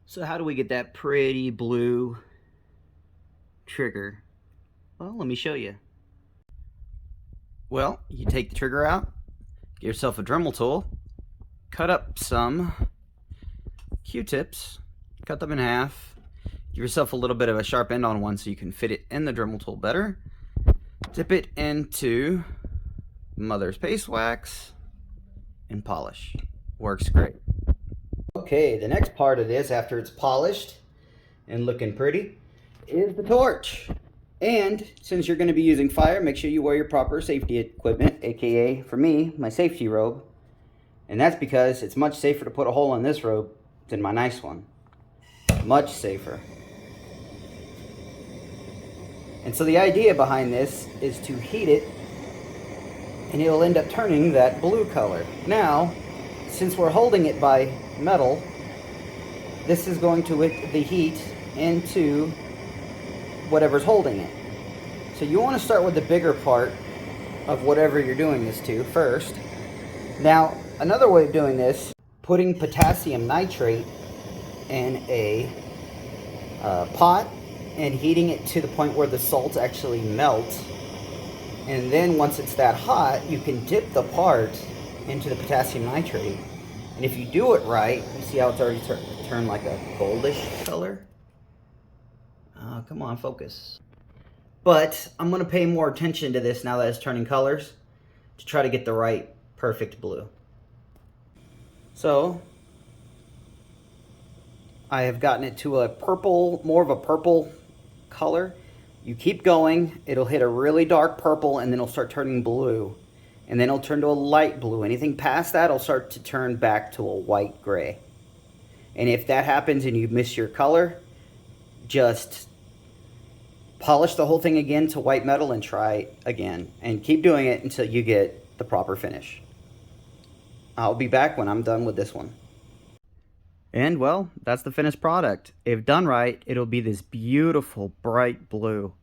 So how do we get that pretty blue trigger? Well, let me show you. Well, you take the trigger out, get yourself a Dremel tool, cut up some Q-tips, cut them in half, give yourself a little bit of a sharp end on one so you can fit it in the Dremel tool better. Dip it into Mother's Paste Wax and polish. Works great. Okay, the next part of this, after it's polished and looking pretty, is the torch. And since you're going to be using fire, make sure you wear your proper safety equipment, aka for me, my safety robe. And that's because it's much safer to put a hole in this robe than my nice one. Much safer. And so the idea behind this is to heat it and it'll end up turning that blue color. Now, since we're holding it by metal, this is going to wick the heat into whatever's holding it. So you want to start with the bigger part of whatever you're doing this to first. Now, another way of doing this, putting potassium nitrate in a pot and heating it to the point where the salts actually melt. And then once it's that hot, you can dip the part into the potassium nitrate. And if you do it right, you see how it's already turned like a goldish color? Come on, focus. But I'm going to pay more attention to this now that it's turning colors to try to get the right perfect blue. So I have gotten it to a purple, more of a purple color. You keep going, it'll hit a really dark purple and then it'll start turning blue. And then it'll turn to a light blue. Anything past that will start to turn back to a white gray. And if that happens and you miss your color, just polish the whole thing again to white metal and try again. And keep doing it until you get the proper finish. I'll be back when I'm done with this one. And well, that's the finished product. If done right, it'll be this beautiful bright blue.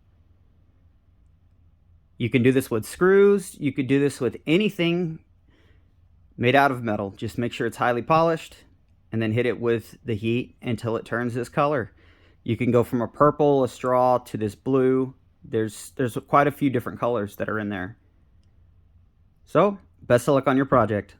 You can do this with screws. You could do this with anything made out of metal. Just make sure it's highly polished and then hit it with the heat until it turns this color. You can go from a purple, a straw, to this blue. There's quite a few different colors that are in there. So, best of luck on your project.